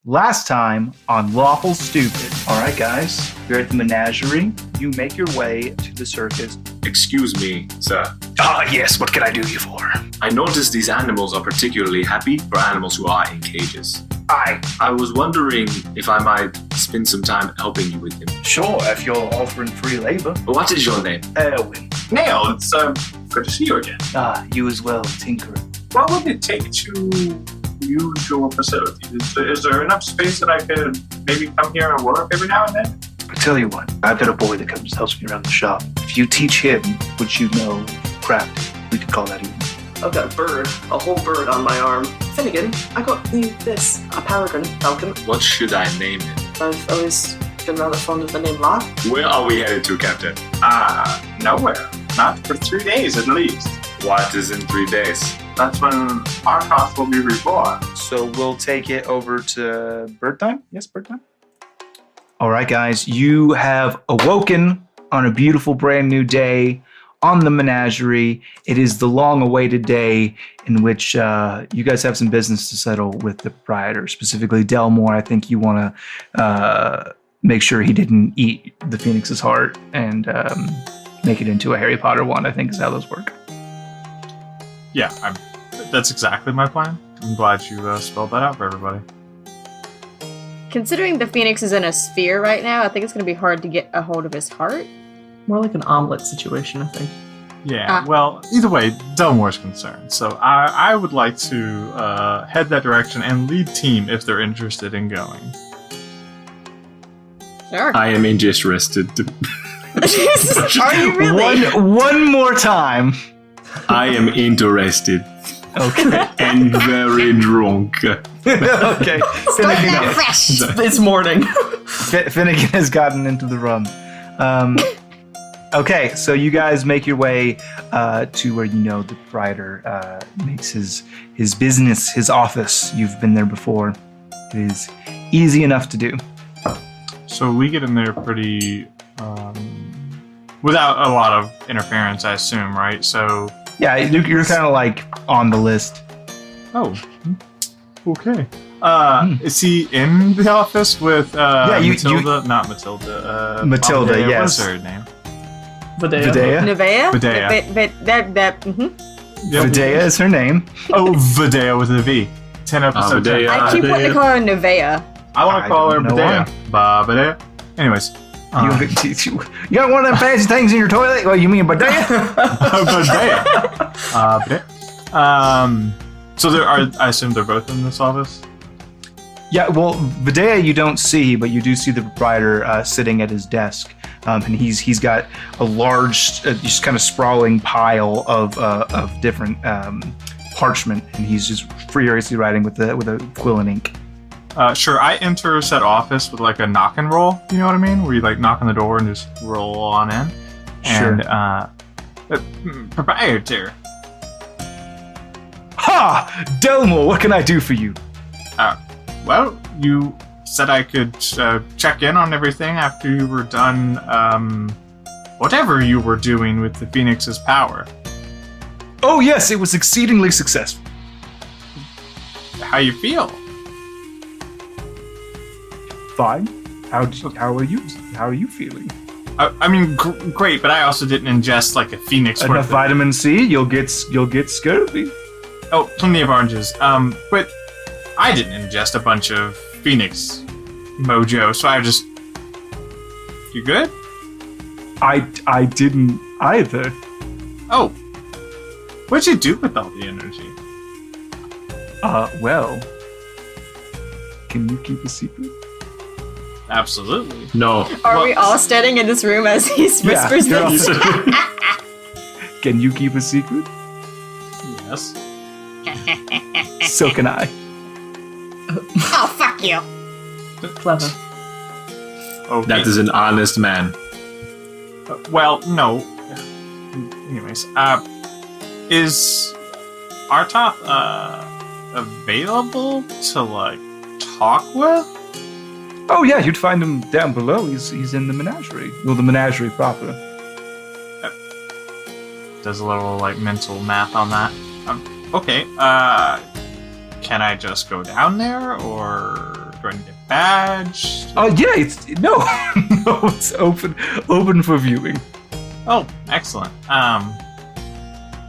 Last time on Lawful Stupid. Alright guys, you're at the menagerie. You make your way to the circus. Excuse me, sir. Yes, what can I do you for? I noticed these animals are particularly happy for animals who are in cages. Aye. I was wondering if I might spend some time helping you with them. Sure, if you're offering free labor. What is your name? Erwin. Neil, it's good to see you again. You as well, Tinker. What would it take to use your facility? Is there enough space that I could maybe come here and work every now and then? I tell you what, I've got a boy that comes and helps me around the shop. If you teach him what you know crafting, we could call that even. I've got a whole bird on my arm. Finnegan, I got you this, a peregrine falcon. What should I name it? I've always been rather fond of the name Locke. Where are we headed to, Captain? Nowhere. Not for 3 days at least. What is in 3 days? That's when Arkoth will be reborn. So we'll take it over to bird time? Yes, bird time? All right, guys, you have awoken on a beautiful brand new day on the menagerie. It is the long-awaited day in which you guys have some business to settle with the proprietor, specifically Delmore. I think you want to make sure he didn't eat the Phoenix's heart and make it into a Harry Potter one, I think is how those work. Yeah, that's exactly my plan. I'm glad you spelled that out for everybody. Considering the Phoenix is in a sphere right now, I think it's going to be hard to get a hold of his heart. More like an omelet situation, I think. Yeah, well, either way, Delmore's concerned. So I would like to head that direction and lead team if they're interested in going. Sure. I am interested. Are you really? One more time. I am interested. Okay. And very drunk. Okay. Finnegan, fresh. It's morning. Finnegan has gotten into the rum. Okay, so you guys make your way to where you know the proprietor makes his business, his office. You've been there before. It is easy enough to do. So we get in there pretty without a lot of interference, I assume, right? So Yeah, you're kind of like on the list. oh, okay. Is he in the office with Matilda? Not Matilda. Matilda, Badea, yes. What's her name? Vadea. Nevea? Badea. Yep. Vadea is her name. Oh, Vadea with a V. 10 episodes. Badea. I keep wanting to call her Nevea. I want I to call her don't know Badea. Badea. Anyways. You got one of them fancy things in your toilet? Well, you mean Vadea? Badea. So there are. I assume they're both in this office. Yeah, well, Vadea you don't see, but you do see the proprietor sitting at his desk. And he's got a large, just kind of sprawling pile of different parchment, and he's just furiously writing with a quill and ink. Sure. I enter said office with like a knock and roll. You know what I mean? Where you like knock on the door and just roll on in. Sure. And proprietor. Ha! Delmore, what can I do for you? Well, you said I could check in on everything after you were done, whatever you were doing with the Phoenix's power. Oh yes, it was exceedingly successful. How you feel? Fine. How are you? How are you feeling? I mean, great, but I also didn't ingest like a Phoenix worth Enough of- vitamin C, you'll get scurvy. Oh, plenty of oranges. But I didn't ingest a bunch of Phoenix mojo, so I just... You good? I didn't either. Oh. What'd you do with all the energy? Well, can you keep a secret? Absolutely. No. Are we all standing in this room as he whispers you're all this? Can you keep a secret? Yes. So can I. Oh, fuck you. Clever. Okay. That is an honest man. Well, no. Anyways, is Artoth available to like talk with? Oh yeah, you'd find him down below. He's in the menagerie. Well, the menagerie proper. Does a little like mental math on that. Okay. Can I just go down there, or Do I need a badge? Yeah, it's open for viewing. Oh, excellent. All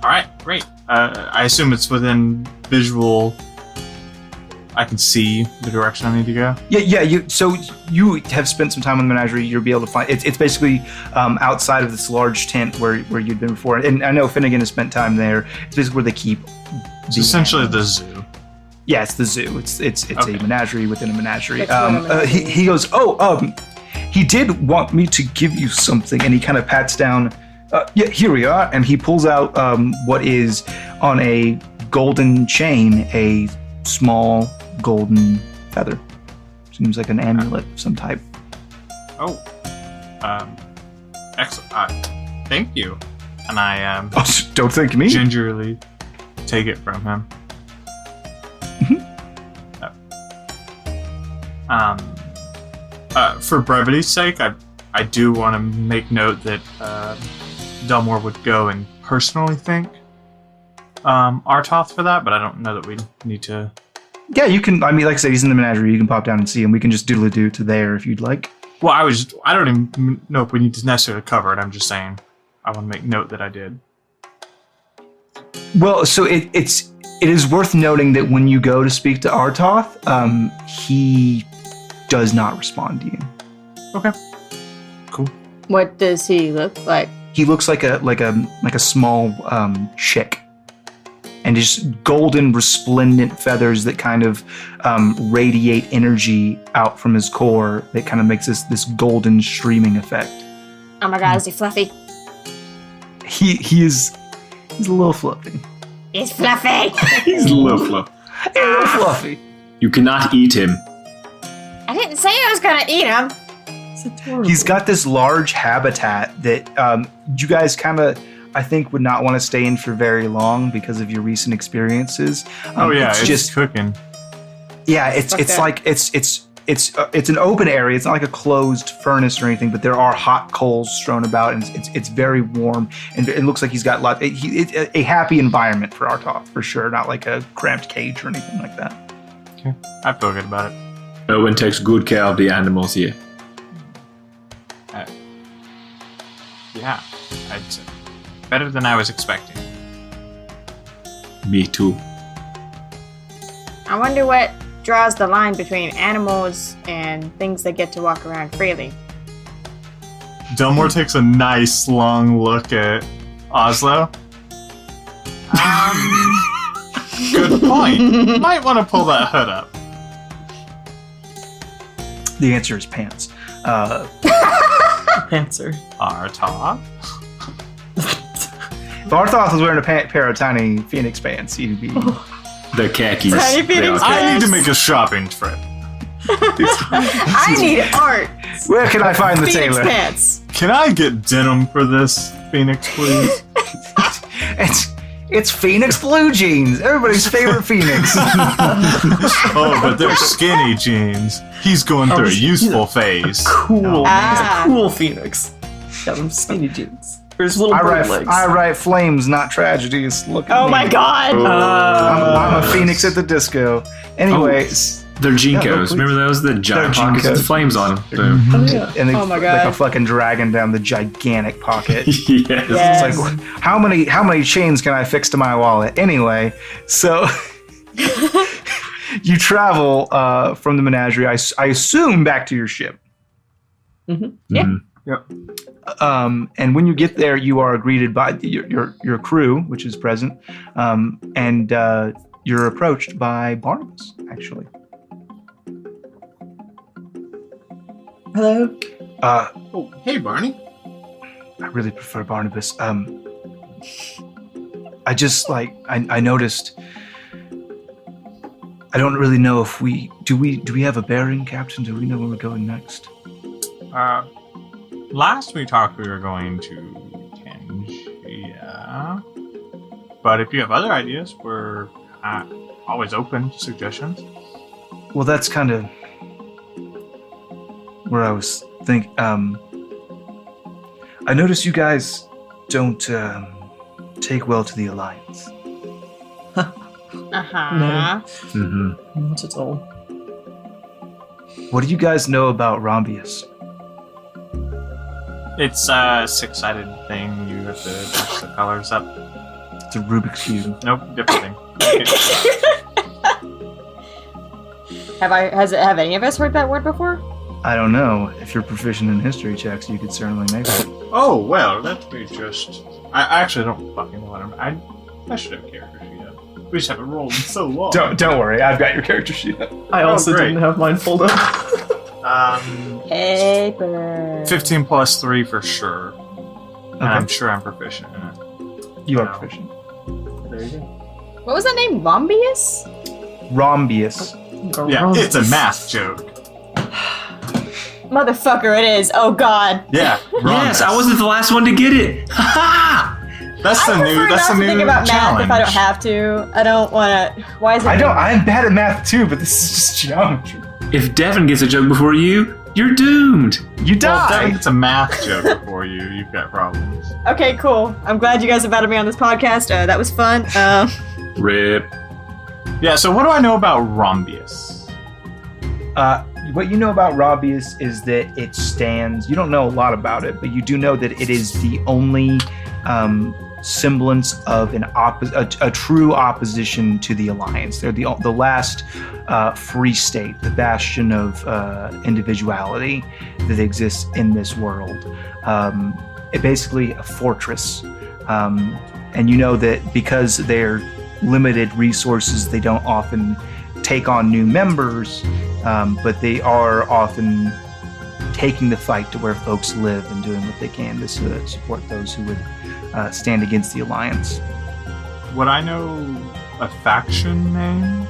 right, great. I assume it's within visual. I can see the direction I need to go. Yeah. So you have spent some time in the menagerie. You'll be able to find it's basically outside of this large tent where you'd been before. And I know Finnegan has spent time there. It's basically where they keep. It's essentially the zoo. Yeah, it's the zoo. It's Okay. a menagerie within a menagerie. That's He goes, he did want me to give you something, and he kind of pats down. Yeah, here we are, and he pulls out what is on a golden chain, a small golden feather. Seems like an amulet of some type. Oh, excellent. Thank you. And I Don't thank me. gingerly take it from him. For brevity's sake, I do want to make note that Delmore would go and personally thank Artoth for that, but I don't know that we need to. Yeah, you can. I mean, like I said, he's in the menagerie. You can pop down and see him. We can just doodle-doo to there if you'd like. Well, I don't even know if we need to necessarily cover it. I'm just saying I want to make note that I did. Well, so it is worth noting that when you go to speak to Artoth, he does not respond to you. Okay. Cool. What does he look like? He looks like a small chick, and just golden, resplendent feathers that kind of radiate energy out from his core. That kind of makes this golden streaming effect. Oh my god, is he fluffy? He's a little fluffy. He's fluffy! He's a little fluff. A little fluffy. You cannot eat him. I didn't say I was gonna eat him. It's adorable. He's got this large habitat that you guys kind of, I think, would not want to stay in for very long because of your recent experiences. It's just cooking. Yeah, it's an open area. It's not like a closed furnace or anything, but there are hot coals strewn about, and it's very warm, and it looks like he's got a happy environment for Artoth for sure. Not like a cramped cage or anything like that. Okay, I feel good about it. Owen takes good care of the animals here. Yeah, I'd say better than I was expecting. Me too. I wonder what draws the line between animals and things that get to walk around freely. Delmore takes a nice long look at Oslo. Good point. Might want to pull that hood up. The answer is pants. Pantser. Artoth. If Artoth was wearing a pair of tiny Phoenix pants, he'd be. The khakis. Tiny They Phoenix are khakis. I need to make a shopping trip. I need art! Where can I find the Phoenix tailor? pants! Can I get denim for this, Phoenix, please? It's Phoenix blue jeans, everybody's favorite Phoenix. Oh, but they're skinny jeans. He's going through a useful phase. Cool. Ah. He's a cool Phoenix. Got them skinny jeans. Or his little bird legs. I write flames, not tragedies. Look at Oh me. my god! I'm a Phoenix at the disco. Anyways, They're Jinkos. Yeah, Remember those? The giant They're pockets Jinkos. with flames on them. Boom. Oh, yeah. and they Oh my like God. a fucking dragon down the gigantic pocket. Yes. Yes. It's like, how many chains can I fix to my wallet? Anyway, so you travel from the menagerie. I assume back to your ship. Yeah. Mhm. And when you get there, you are greeted by your crew, which is present, and you're approached by Barnabas, actually. Hello. Oh, hey, Barney. I really prefer Barnabas. I just I noticed. I don't really know if do we have a bearing, Captain? Do we know where we're going next? Last we talked, we were going to Tangia. But if you have other ideas, we're always open to suggestions. Well, that's kind of where I was thinking. I noticed you guys don't take well to the Alliance. Uh-huh. No. Mhm. Not at all. What do you guys know about Rhombius? It's a six-sided thing. You have to match the colors up. It's a Rubik's Cube. Nope, different thing. Have any of us heard that word before? I don't know. If you're proficient in history checks, you could certainly make it. Oh, well, let me just... I actually don't fucking know what I should have a character sheet up. We just haven't rolled in so long. Don't worry, I've got your character sheet up. I also great. didn't have mine pulled up. Paper. 15 plus 3 for sure. And Okay. I'm sure I'm proficient in it. You are Wow. proficient. There you go. What was that name? Rhombius? Rhombius. Yeah, it's a math joke. Motherfucker, it is. Oh god. Yeah, Yes, I wasn't the last one to get it. Ha ha! That's the I new. prefer That's the not to new think about challenge. math if I don't have to. I don't want to. Why is it? I'm bad at math too, but this is just geometry. If Devin gets a joke before you, you're doomed. You Well, die. if it's a math joke for you. You've got problems. Okay, cool. I'm glad you guys invited me on this podcast. That was fun. Rip. Yeah. So what do I know about Rhombius? What you know about Rhombius is that it stands. You don't know a lot about it, but you do know that it is the only semblance of a true opposition to the Alliance. They're the last free state, the bastion of individuality that exists in this world. It basically a fortress, and you know that because they're limited resources, they don't often take on new members, but they are often taking the fight to where folks live and doing what they can to support those who would stand against the Alliance. Would I know a faction name?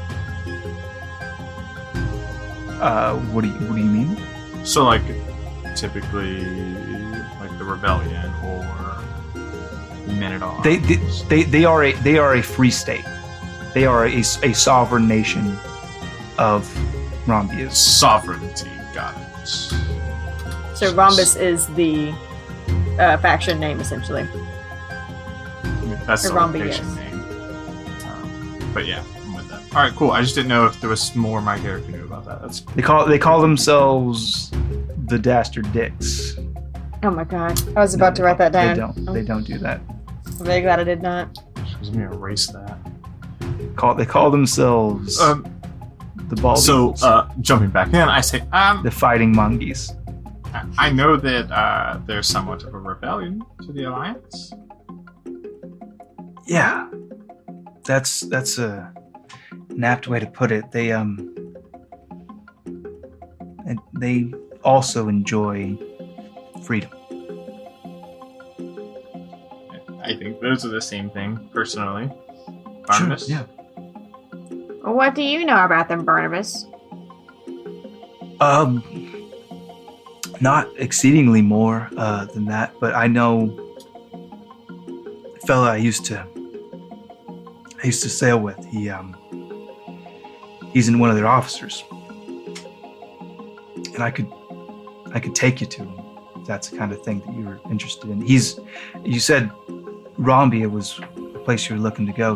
What do you mean? So like, typically, like the Rebellion or Men at Arms. They are a free state. They are a sovereign nation of Rhombius. Sovereignty. Got it. so Rhombus is the faction name, essentially. That's the Or location Rhombius. name. But yeah, I'm with that. All right, cool. I just didn't know if there was more my character knew about that. That's They call themselves the Dastard Dicks. Oh my god. I was about to write that down. They don't do that. I'm very glad I did not. I was gonna erase that. They call themselves the Bald So Eagles, jumping back in, I say, the Fighting Monkeys. I know that there's somewhat of a rebellion to the Alliance. Yeah, that's a an apt way to put it. They and they also enjoy freedom. I think those are the same thing, personally. Barnabas? Sure, yeah. What do you know about them, Barnabas? Not exceedingly more than that, but I know a fella I used to sail with. He's in one of their officers, and I could take you to him if that's the kind of thing that you were interested in. You said Rhombia was the place you were looking to go.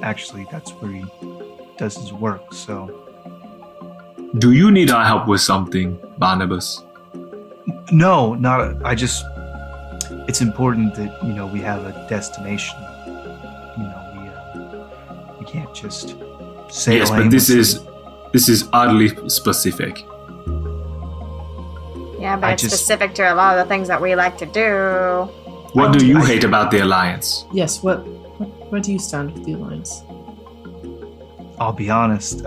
That's where he does his work. So Do you need our help with something, Barnabas? no, it's important that we have a destination. We can't just sail. Yes, but this is oddly specific. Yeah, but it's specific to a lot of the things that we like to do. What do you hate about the Alliance? Yes, where do you stand with the Alliance? I'll be honest.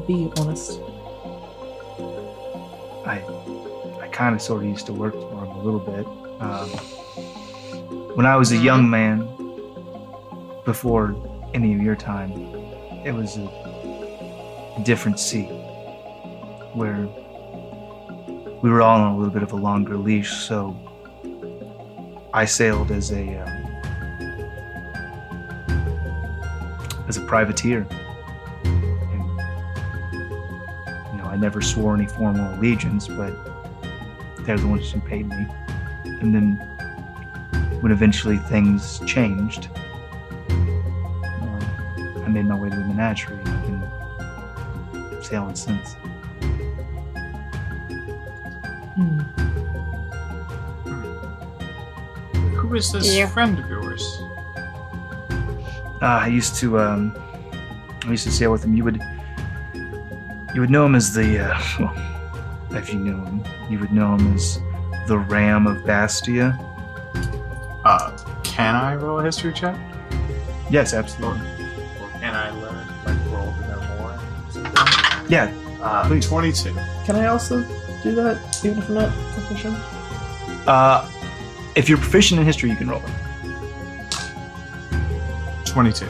Be honest. I kind of sort of used to work for him a little bit. When I was a young man, before any of your time, it was a different sea where we were all on a little bit of a longer leash. So I sailed as a privateer. And, I never swore any formal allegiance, but they're the ones who paid me. And then when eventually things changed, I made my way to the menagerie, and I've been sailing since. Who is this friend of yours? I used to sail with him. You would know him as the well, if you knew him, you would know him as the Ram of Bastia. Can I roll a history check? Yes, absolutely. Or can I roll to know more? Yeah, please. 22. Can I also do that, even if I'm not proficient? If you're proficient in history, you can roll it. 22.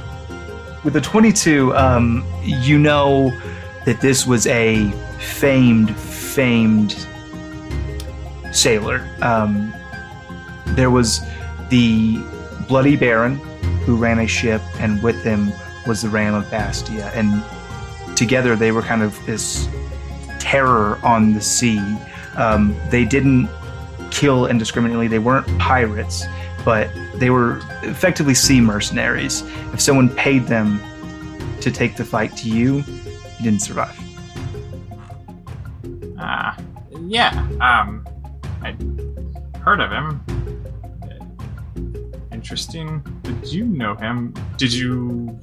With the 22, you know that this was a famed sailor. There was the Bloody Baron, who ran a ship, and with him was the Ram of Bastia. And together they were kind of this terror on the sea. They didn't kill indiscriminately. They weren't pirates, but they were effectively sea mercenaries. If someone paid them to take the fight to you, you didn't survive. Yeah. I heard of him. Interesting. Did you know him? Did you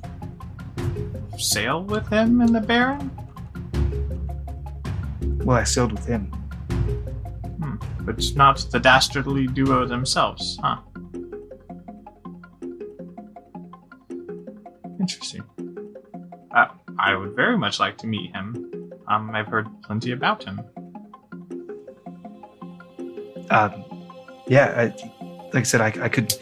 sail with him and the Baron? Well, I sailed with him. But not the dastardly duo themselves, huh? Interesting. I would very much like to meet him. I've heard plenty about him. Yeah, like I said, I could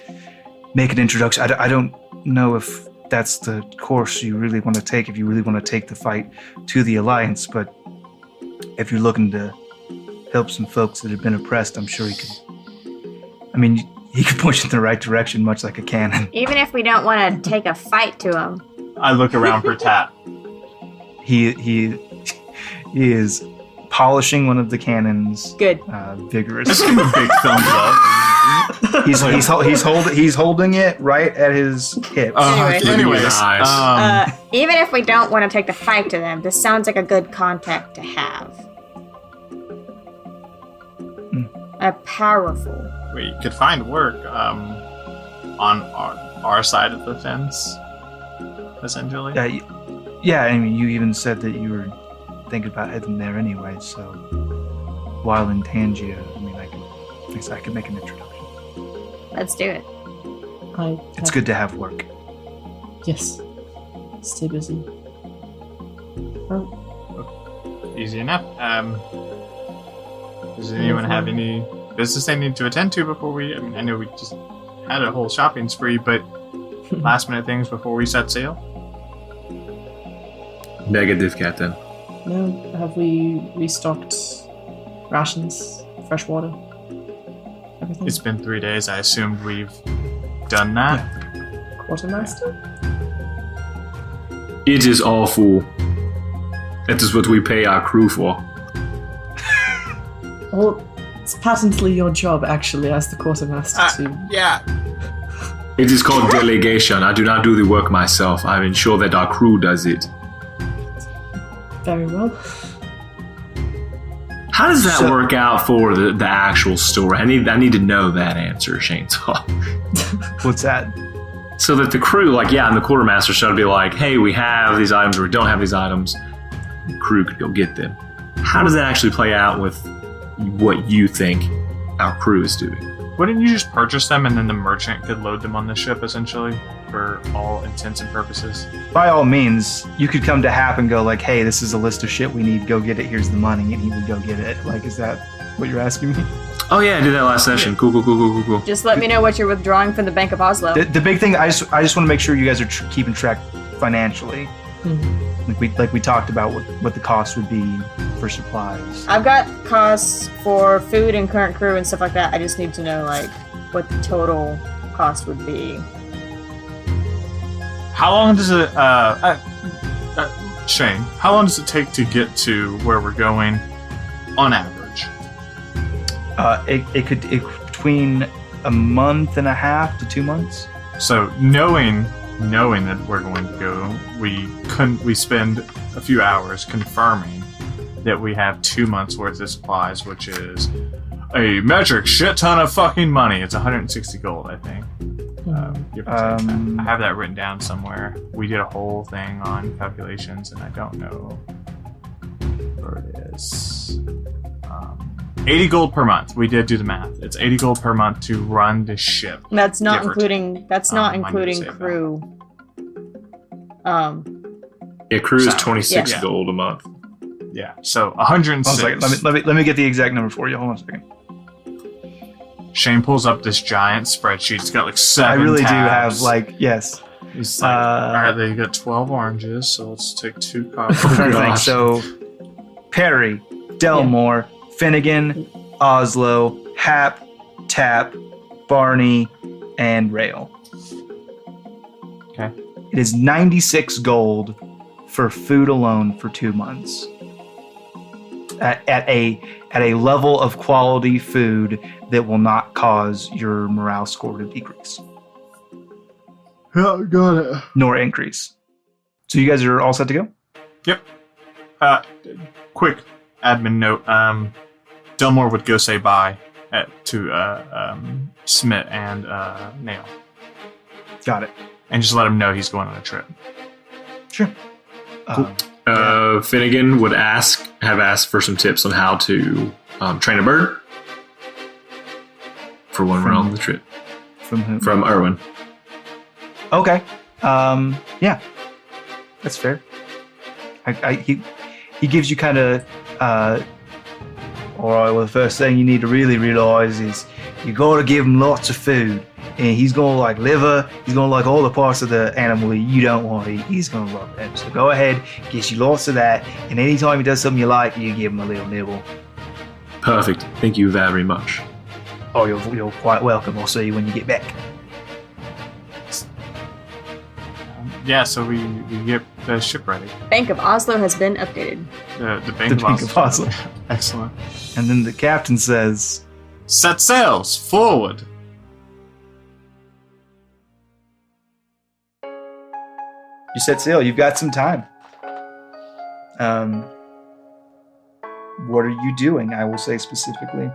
make an introduction. I don't know if that's the course you really want to take, if you really want to take the fight to the Alliance, but if you're looking to help some folks that have been oppressed, I'm sure he could. I mean, he could point you in the right direction, much like a cannon. Even if we don't want to take a fight to him. I look around for Tat. He is polishing one of the cannons. Good. Vigorously. Just give him a big thumbs up. He's holding it right at his hip. Anyways, even if we don't want to take the fight to them, this sounds like a good contact to have. A powerful. We could find work on our side of the fence, essentially. Yeah, I mean, you even said that you were thinking about heading there anyway, so while in Tangia, I mean, I could make an introduction. Let's do it. It's good to have work. Yes. Stay busy. Easy enough. Does anyone have any business they need to attend to before we... I mean, I know we just had a whole shopping spree, but last minute things before we set sail? Negative, Captain. No, have we restocked rations, fresh water, everything? It's been 3 days. I assumed we've done that. Quartermaster? It is awful. That is what we pay our crew for. Well, it's patently your job, actually, as the quartermaster, to... Yeah. It is called delegation. I do not do the work myself. I ensure that our crew does it. Very well. How does that work out for the actual story? I need to know that answer, Shainsaw. What's that? So that the crew, and the quartermaster should be like, hey, we have these items or we don't have these items. The crew could go get them. How does that actually play out with what you think our crew is doing? Wouldn't you just purchase them and then the merchant could load them on the ship, essentially, for all intents and purposes? By all means, you could come to Hap and go like, hey, this is a list of shit we need, go get it, here's the money, and he would go get it. Is that what you're asking me? Oh yeah, I did that last session. Cool. Just let me know what you're withdrawing from the Bank of Oslo. The big thing, I just want to make sure you guys are keeping track financially. Mm-hmm. Like we talked about what the cost would be for supplies. I've got costs for food and current crew and stuff like that. I just need to know what the total cost would be. How long does it Shane, how long does it take to get to where we're going on average? It could between a month and a half to 2 months. So knowing that we're going to go, we spend a few hours confirming that we have 2 months worth of supplies, which is a metric shit ton of fucking money. It's 160 gold, I think. Give or take that. I have that written down somewhere. We did a whole thing on calculations, and I don't know where it is. 80 gold per month. We did do the math. It's 80 gold per month to run the ship. That's not Give or including. That's not I need to including save crew. Yeah, crew is Salary. 26 Yeah. gold a month. Yeah. So 106. Hold on a second. Let me get the exact number for you. Hold on a second. Shane pulls up this giant spreadsheet. It's got like 7 I really do tabs. have like yes. He's like, all right, they got 12 oranges, so let's take 2 coffees. I'm trying to think. gosh. So Perry, Delmore, Finnegan, Oslo, Hap, Tap, Barney, and Rail. Okay. It is 96 gold for food alone for 2 months. At a level of quality food that will not cause your morale score to decrease. Yeah, got it. Nor increase. So you guys are all set to go? Yep. Quick admin note. Delmore would go say bye to Smith and Nail. Got it. And just let him know he's going on a trip. Sure. Finnegan would have asked for some tips on how to train a bird for one run on the trip. From whom? From Erwin. Okay. Yeah. That's fair. He gives you kind of, all right, well, the first thing you need to really realize is you got to give him lots of food. And he's going to like liver, he's going to like all the parts of the animal you don't want to eat. He's going to love them. So go ahead, get you lots of that. And anytime he does something you like, you give him a little nibble. Perfect. Thank you very much. Oh, you're quite welcome. I'll see you when you get back. Yeah, so we get the ship ready. Bank of Oslo has been updated. The Bank The of Bank Oslo. of Oslo. Excellent. And then the captain says, Set sails forward. you set sail. You've got some time. What are you doing? I will say specifically.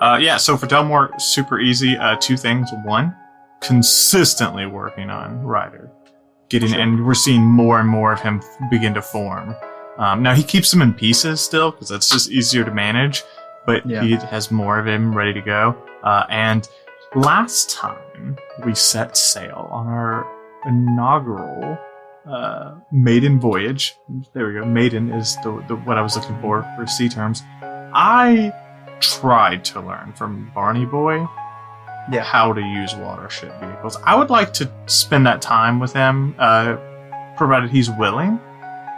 Yeah, so for Delmore, super easy. 2 things. 1, consistently working on Ryder. And we're seeing more and more of him begin to form. Now, he keeps them in pieces still, because that's just easier to manage, but Yeah. he has more of him ready to go. And last time, we set sail on our inaugural maiden voyage. There we go. Maiden is the what I was looking for sea terms. I tried to learn from Barney Boy how to use watership vehicles. I would like to spend that time with him, provided he's willing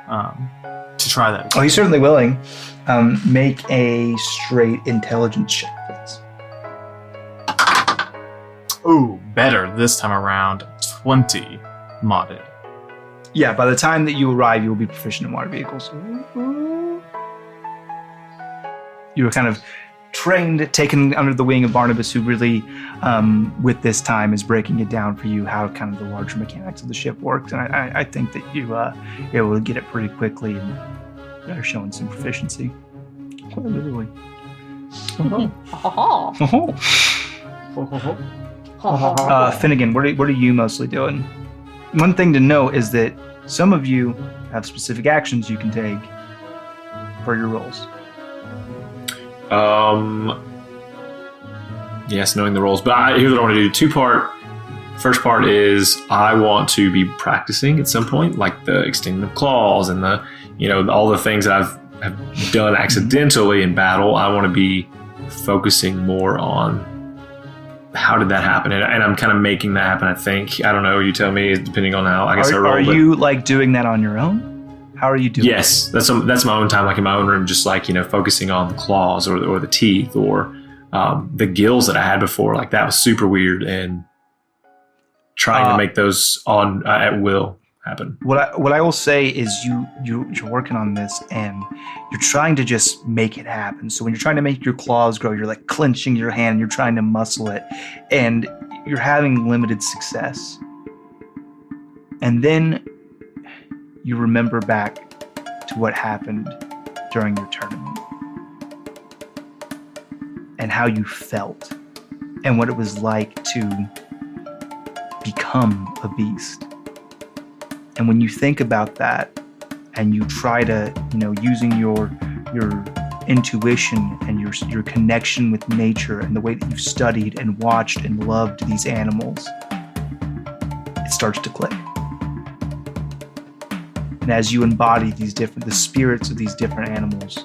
to try that. Oh, he's certainly willing. Make a straight intelligence check, please. Ooh, better this time around. 20 modded. Yeah, by the time that you arrive, you will be proficient in water vehicles. You were kind of trained, taken under the wing of Barnabas, who really, with this time, is breaking it down for you how kind of the larger mechanics of the ship works. And I think that you were able to get it pretty quickly and are showing some proficiency. Quite literally. Finnegan, what are you mostly doing? One thing to note is that some of you have specific actions you can take for your roles. Yes, knowing the roles. But here's what I want to do. 2-part. First part is I want to be practicing at some point, like the extending of claws and the, all the things that I've done accidentally in battle. I want to be focusing more on how did that happen, and I'm kind of making that happen. I think. I don't know. You tell me, depending on how I guess I roll. Are you like doing that on your own? How are you doing? Yes, that's my own time, like in my own room, just like focusing on the claws or the teeth or the gills that I had before. Like that was super weird, and trying to make those on at will happen. What I will say is you're working on this and you're trying to just make it happen. So when you're trying to make your claws grow, you're like clenching your hand and you're trying to muscle it, and you're having limited success. And then you remember back to what happened during your tournament and how you felt and what it was like to become a beast. And when you think about that and you try to, using your intuition and your connection with nature and the way that you've studied and watched and loved these animals, it starts to click. And as you embody the spirits of these different animals,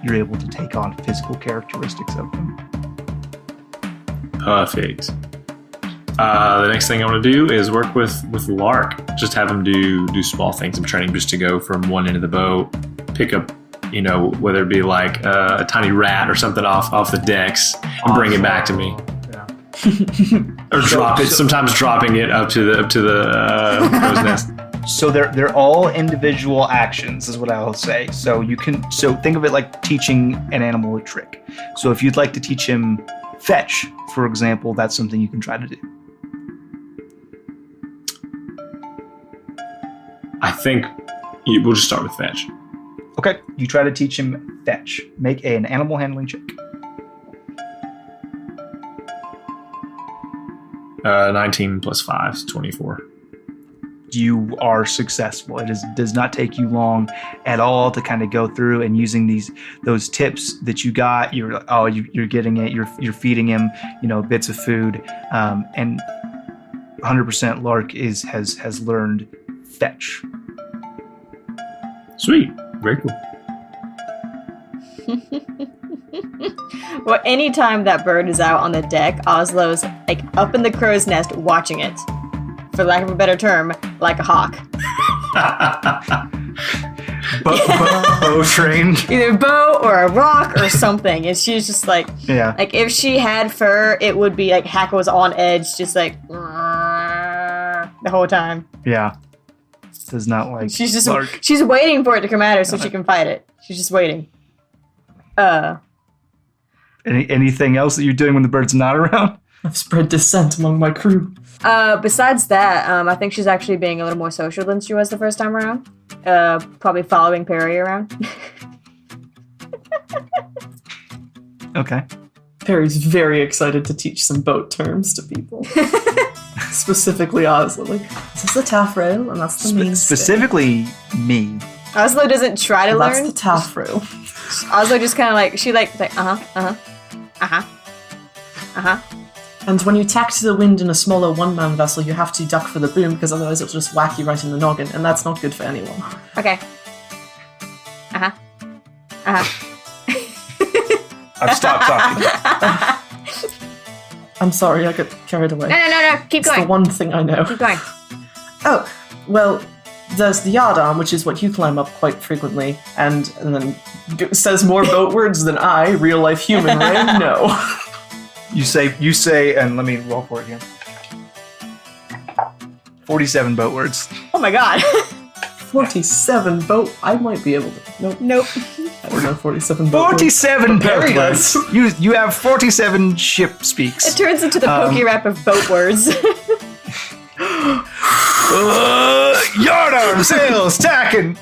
you're able to take on physical characteristics of them. Perfect. The next thing I want to do is work with Lark. Just have him do small things. I'm training just to go from one end of the boat, pick up, whether it be like a tiny rat or something off the decks, and bring it back to me. Yeah. Or drop it. Sometimes dropping it up to the crow's nest. So they're all individual actions, is what I'll say. So think of it like teaching an animal a trick. So if you'd like to teach him fetch, for example, that's something you can try to do. I think we'll just start with fetch. Okay, you try to teach him fetch. Make an animal handling check. 19 plus 5 is 24. You are successful. It does not take you long at all to kind of go through and using those tips that you got. You're getting it. You're feeding him, bits of food, and 100% Lark has learned fetch. Sweet, very cool. Well, anytime that bird is out on the deck, Oslo's like up in the crow's nest watching it. For lack of a better term, like a hawk. Bow trained. Either bow or a rock or something. And she's just like, yeah. Like if she had fur, it would be like Hackle's on edge, just like the whole time. Yeah. Does not like Lark. She's waiting for it to come at her so she can fight it. She's just waiting. Anything else that you're doing when the bird's not around? I've spread dissent among my crew. Besides that, I think she's actually being a little more social than she was the first time around. Probably following Perry around. Okay. Perry's very excited to teach some boat terms to people. Specifically Oslo. Like, is this the taffrail? And that's the main specifically me. Oslo doesn't try to learn. That's the taffrail. Oslo just kind of like, And when you tack to the wind in a smaller one-man vessel, you have to duck for the boom, because otherwise it'll just whack you right in the noggin, and that's not good for anyone. Okay. I've stopped talking. I'm sorry, I got carried away. No. Keep going. It's the one thing I know. Keep going. Oh, well, there's the yardarm, which is what you climb up quite frequently, and then says more boat words than I, real-life human, right? No. You say, and let me roll for it here. 47 boat words. Oh my god. 47 boat. I might be able to. Nope. I don't know 47 boat 47 words. boat words. You have 47 ship speaks. It turns into the pokey rap of boat words. Yardarm, sails, tacking.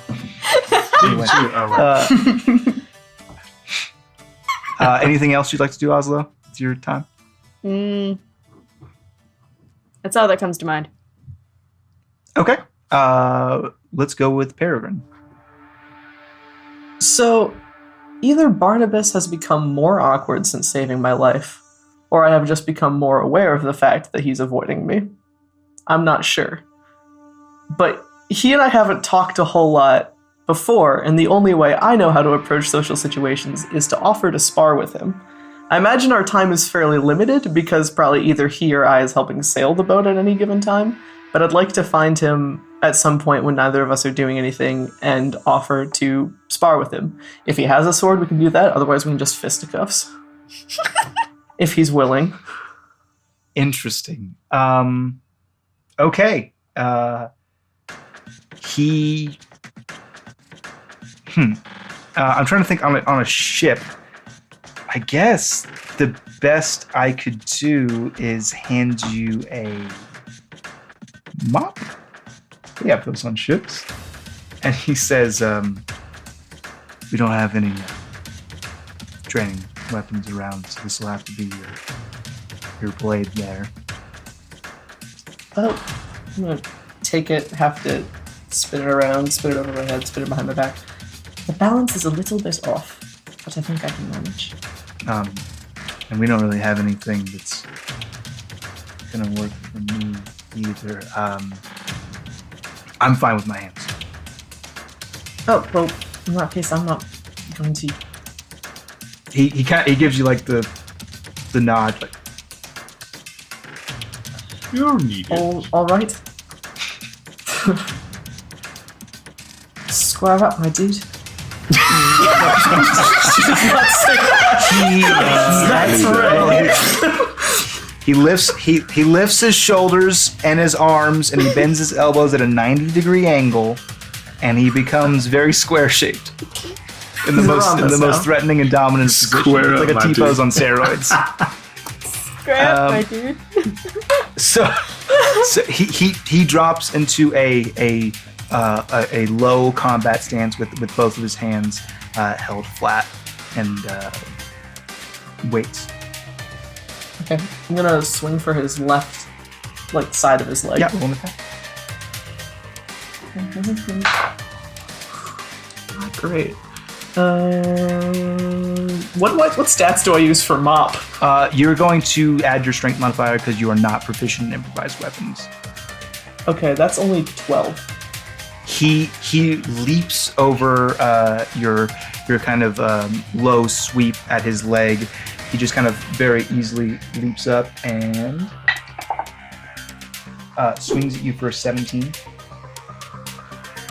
Anything else you'd like to do, Oslo? It's your time. That's all that comes to mind. Okay. Let's go with Peregrine. So, either Barnabas has become more awkward since saving my life, or I have just become more aware of the fact that he's avoiding me. I'm not sure. But he and I haven't talked a whole lot before, and the only way I know how to approach social situations is to offer to spar with him. I imagine our time is fairly limited, because probably either he or I is helping sail the boat at any given time, but I'd like to find him at some point when neither of us are doing anything and offer to spar with him. If he has a sword, we can do that, otherwise we can just fisticuffs. If he's willing. Interesting. Okay. I'm trying to think on a ship. I guess the best I could do is hand you a mop. We have those on ships. And he says, We don't have any training weapons around, so this will have to be your blade there. Oh, I'm gonna take it, have to spin it around, spin it over my head, spin it behind my back. The balance is a little bit off, but I think I can manage. And we don't really have anything that's gonna work for me either. I'm fine with my hands. Oh, well, in that case, I'm not going to. He gives you like the nod, like, You're needed. All right. Square up, my dude. That's right. He lifts his shoulders and his arms, and he bends his elbows at a 90-degree angle, and he becomes very square-shaped in the most threatening and dominant position. Square up, Like a my T-pose dude. on steroids. Grab my dude. So he drops into a low combat stance with both of his hands held flat and waits. Okay, I'm gonna swing for his left, like, side of his leg. Yeah, roll an attack. Not great. What stats do I use for mop? You're going to add your strength modifier because you are not proficient in improvised weapons. Okay, that's only 12. He leaps over your kind of low sweep at his leg. He just kind of very easily leaps up and swings at you for a 17.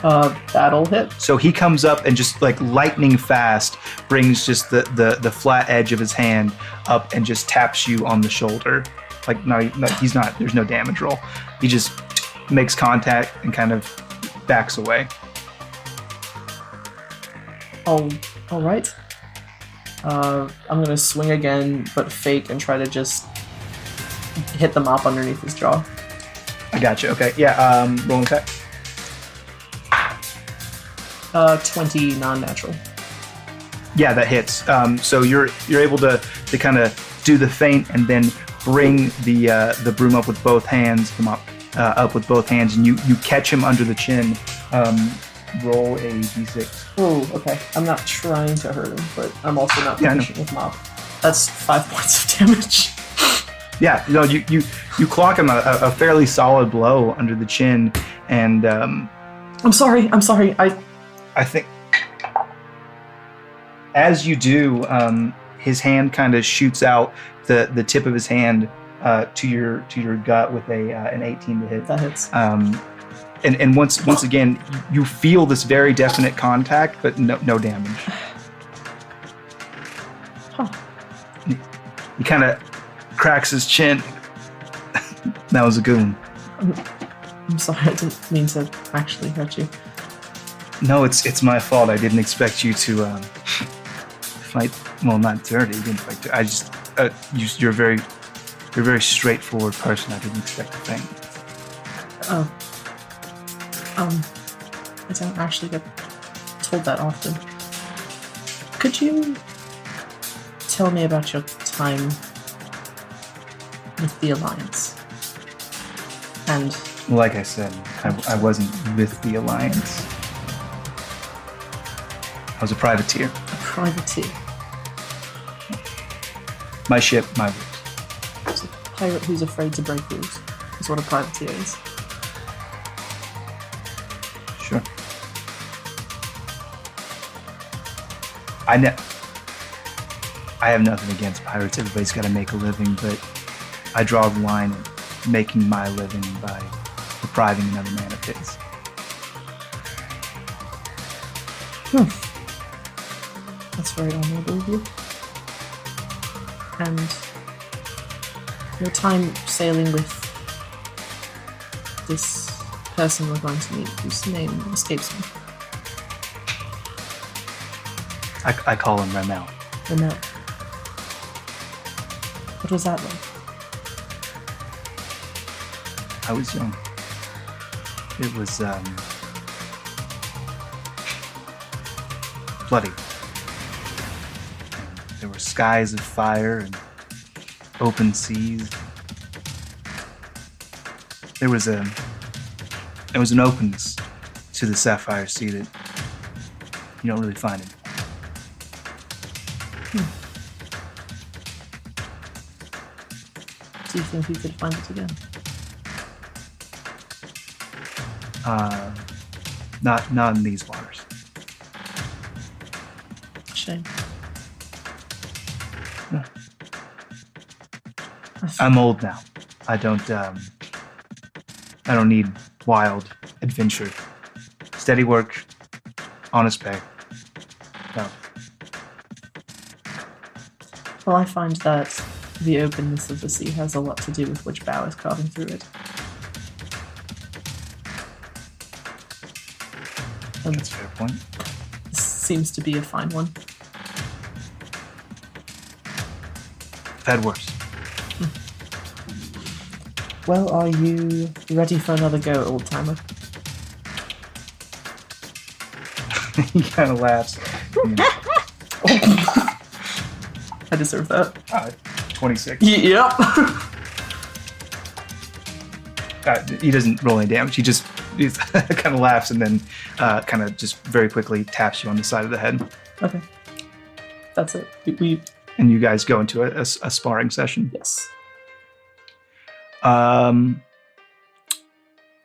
That'll hit. So he comes up and just like lightning fast brings just the flat edge of his hand up and just taps you on the shoulder. Like no, he's not. There's no damage roll. He just makes contact and kind of backs away. All right. I'm gonna swing again, but fake and try to just hit the mop underneath his jaw. I got you. Okay. Yeah. Roll an attack. 20 non-natural. Yeah, that hits. So you're able to kind of do the feint and then bring the broom up with both hands, the mop up with both hands, and you catch him under the chin. Roll a d6. Oh, okay. I'm not trying to hurt him, but I'm also not proficient with mop. That's 5 points of damage. Yeah, no, you clock him a fairly solid blow under the chin, and I'm sorry. I think as you do, his hand kind of shoots out the tip of his hand to your gut with an 18 to hit. That hits. And once again, you feel this very definite contact, but no damage. Huh. He kind of cracks his chin. That was a goon. I'm sorry. I didn't mean to actually hurt you. No, it's my fault. I didn't expect you to fight. Well, not dirty. You didn't fight dirty. I just you're a very straightforward person. I didn't expect a thing. Oh. I don't actually get told that often. Could you tell me about your time with the Alliance? And Like I said, I wasn't with the Alliance. I was a privateer. a privateer. My ship, my rules. It's a pirate who's afraid to break rules. Is what a privateer is. Sure. I have nothing against pirates. Everybody's got to make a living, but I draw the line at making my living by depriving another man of his. That's very honorable of you. And your time sailing with this person we're going to meet, whose name escapes me. I call him Ramel. Ramel. What was that like? I was young. It was bloody. There were skies of fire and open seas. There was an openness to the Sapphire Sea that you don't really find it. Do you think we could find it again? Not in these waters. Shame. I'm old now. I don't need wild adventure. Steady work, honest pay. No. Well, I find that the openness of the sea has a lot to do with which bow is carving through it. And That's a fair point. this seems to be a fine one. I've had worse. Well, are you ready for another go, old timer? He kind of laughs. I deserve that. 26. Yep. He doesn't roll any damage. He kind of laughs and then kind of just very quickly taps you on the side of the head. Okay. That's it. And you guys go into a sparring session. Yes.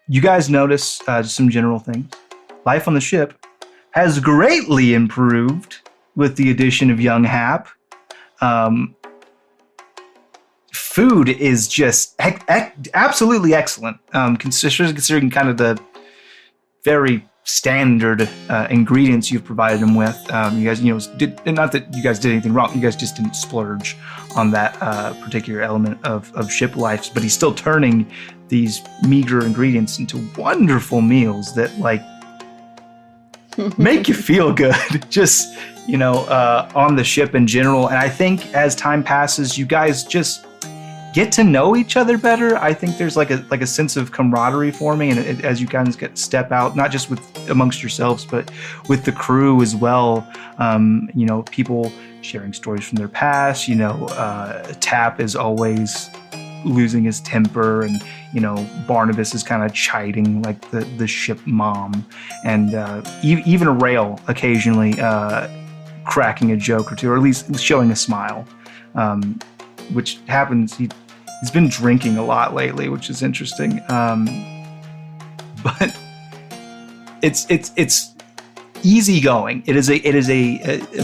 You guys notice just some general things. Life on the ship has greatly improved with the addition of young Hap. Food is just absolutely excellent, considering kind of the very standard ingredients you've provided him with. You guys, not that you guys did anything wrong. You guys just didn't splurge on that particular element of ship life. But he's still turning these meager ingredients into wonderful meals that make you feel good. Just on the ship in general. And I think as time passes, you guys just get to know each other better. I think there's like a sense of camaraderie forming, and as you guys step out, not just amongst yourselves, but with the crew as well. People sharing stories from their past. Tap is always losing his temper, and Barnabas is kind of chiding like the ship mom, and even a Rail occasionally cracking a joke or two, or at least showing a smile. Which happens. He's been drinking a lot lately, which is interesting. But it's easy going. It is a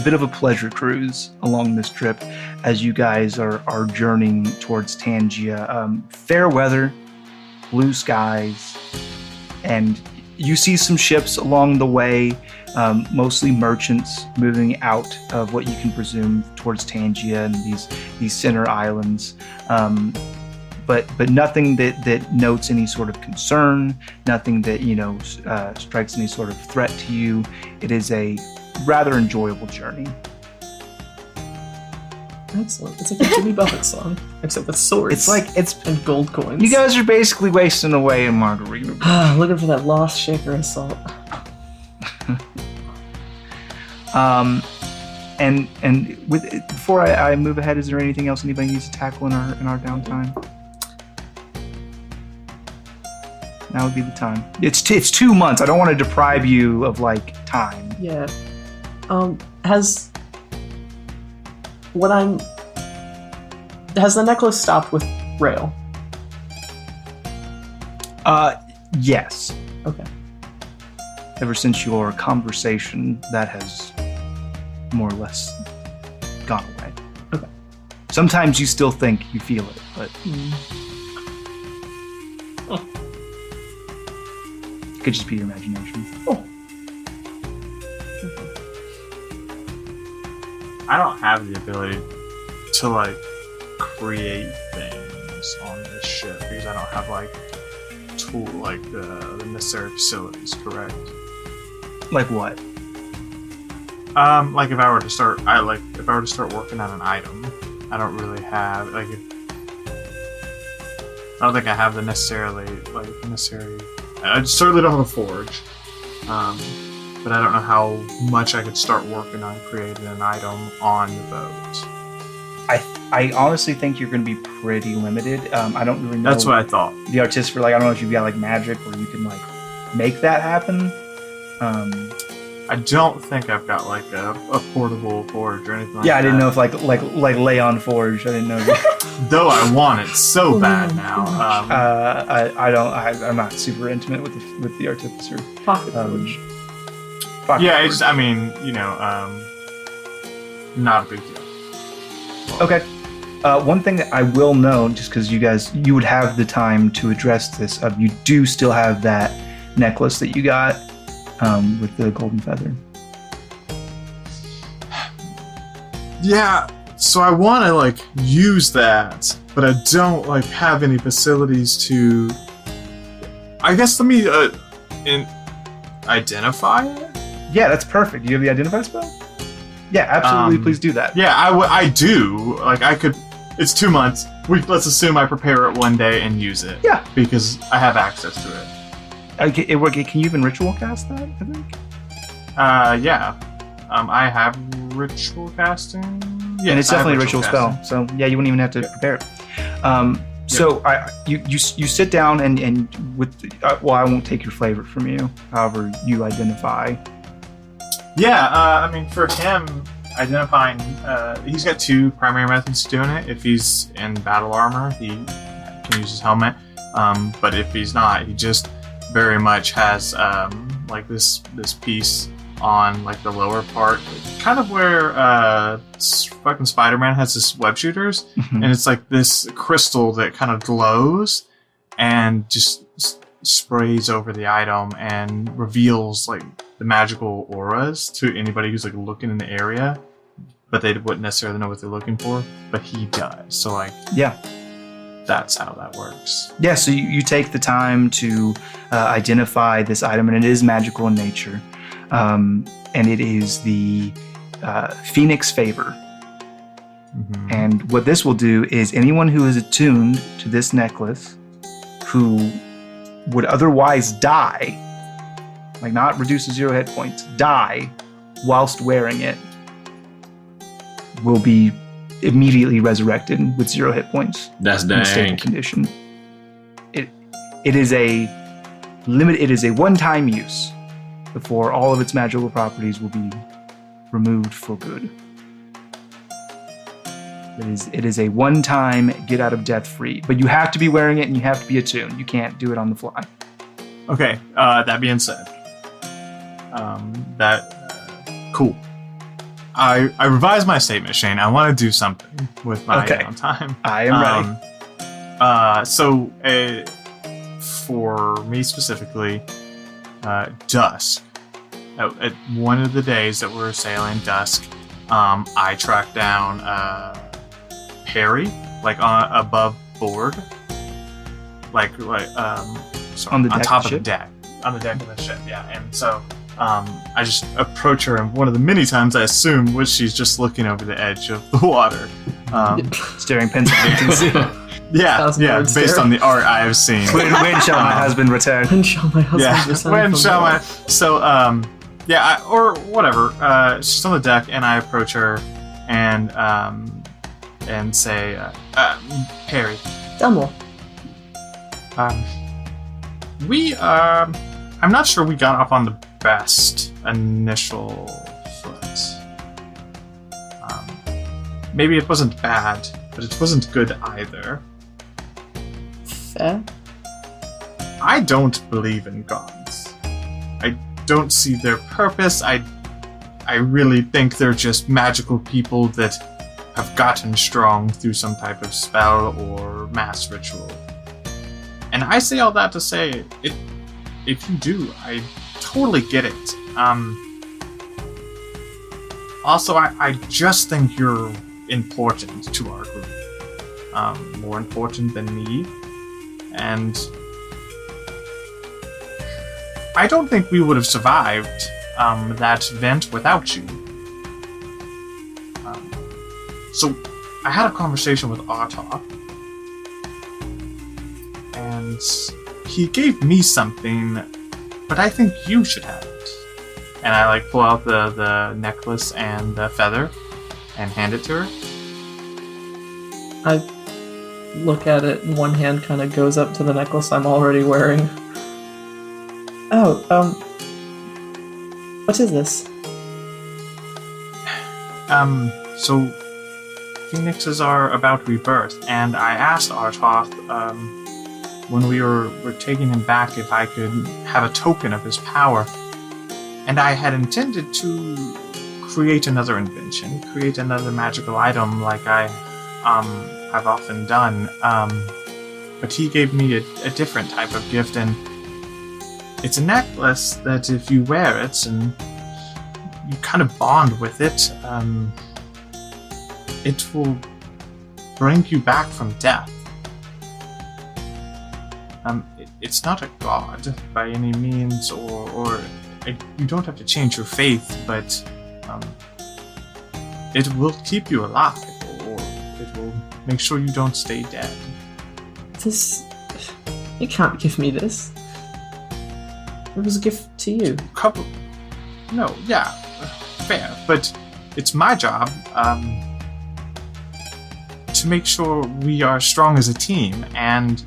bit of a pleasure cruise along this trip as you guys are journeying towards Tangia. Fair weather, blue skies, and you see some ships along the way. Mostly merchants moving out of what you can presume towards Tangia and these center islands, but nothing that notes any sort of concern, nothing that strikes any sort of threat to you. It is a rather enjoyable journey. Excellent. It's like a Jimmy Buffett song, except with swords. And gold coins. You guys are basically wasting away in Margarita. Looking for that lost shaker of salt. Before I move ahead, is there anything else anybody needs to tackle in our downtime? Now would be the time. It's 2 months. I don't want to deprive you of time. Yeah. Has the necklace stopped with Rail? Yes. Okay. Ever since your conversation, that has more or less gone away. Okay. Sometimes you still think you feel it, but it could just be your imagination. Oh. I don't have the ability to create things on this ship because I don't have the necessary facilities, correct? Like what? If I were to start working on an item, I don't really have I don't think I have the necessary. I certainly don't have a forge, but but I don't know how much I could start working on creating an item on the boat. I honestly think you're going to be pretty limited. I don't really know. That's what I thought. The artist for I don't know if you've got magic where you can make that happen. I don't think I've got a portable forge or anything like that. Yeah, I didn't know if like Leon Forge. I didn't know. Though I want it so bad now. I'm not super intimate with the artificer. Pocket forge. Yeah, it's, I mean, not a big deal. Okay. One thing that I will know, just because you would have the time to address this, you do still have that necklace that you got with the golden feather. Yeah, so I want to use that, but I don't have any facilities to. I guess let me identify it. Yeah, that's perfect. Do you have the identify spell? Yeah, absolutely. Please do that. Yeah, I do. I could. It's 2 months. Let's assume I prepare it one day and use it. Yeah, because I have access to it. Okay, can you even ritual cast that? I think. Yeah. I have ritual casting. Yeah, and it's definitely a ritual spell. So yeah, you wouldn't even have to prepare it. So you sit down and with I won't take your flavor from you. However, you identify. Yeah, I mean, for him, identifying, he's got 2 primary methods of doing it. If he's in battle armor, he can use his helmet. But if he's not, he just very much has this piece on the lower part, kind of where fucking Spider-Man has his web shooters, and it's this crystal that kind of glows and just sprays over the item and reveals the magical auras to anybody who's looking in the area, but they wouldn't necessarily know what they're looking for, but he does. So yeah, that's how that works. Yeah, so you take the time to identify this item, and it is magical in nature, and it is the Phoenix Favor. Mm-hmm. And what this will do is anyone who is attuned to this necklace, who would otherwise die, not reduce to 0 hit points, die whilst wearing it, will be immediately resurrected with 0 hit points. That's in a stable dang. condition. It is a limit. It is a one-time use before all of its magical properties will be removed for good. It is a one-time get out of death free, but you have to be wearing it and you have to be attuned. You can't do it on the fly. Okay. That being said, cool. I revised my statement, Shane. I want to do something with my downtime. I am ready. So, for me specifically, dusk. At one of the days that we're sailing dusk, I tracked down Perry, above board, on the deck on top of the deck, on the deck of the ship. Yeah, and so. I just approach her, and one of the many times I assumed was she's just looking over the edge of the water. Staring pensively. Yeah, based on the art I have seen. When shall my husband return? When shall my husband return? When shall my... So, or whatever. She's on the deck, and I approach her and say, Perry. Dumble. I'm not sure we got off on the best initial foot. Maybe it wasn't bad, but it wasn't good either. Fair. I don't believe in gods. I don't see their purpose. I really think they're just magical people that have gotten strong through some type of spell or mass ritual. And I say all that to say, if you do, I totally get it. Also, I just think you're important to our group. More important than me. And I don't think we would have survived that event without you. So I had a conversation with Artok, and he gave me something, but I think you should have it. And I like pull out the necklace and the feather and hand it to her. I look at it, and one hand kind of goes up to the necklace I'm already wearing. Oh, what is this? So phoenixes are about rebirth, and I asked Artoth, when we were taking him back if I could have a token of his power. And I had intended to create another invention, create another magical item like I've often done. But he gave me a different type of gift, and it's a necklace that if you wear it and you kind of bond with it, it will bring you back from death. It's not a god by any means, or you don't have to change your faith, but it will keep you alive, or it will make sure you don't stay dead. This... You can't give me this. It was a gift to you. No, yeah, fair, but it's my job to make sure we are strong as a team, and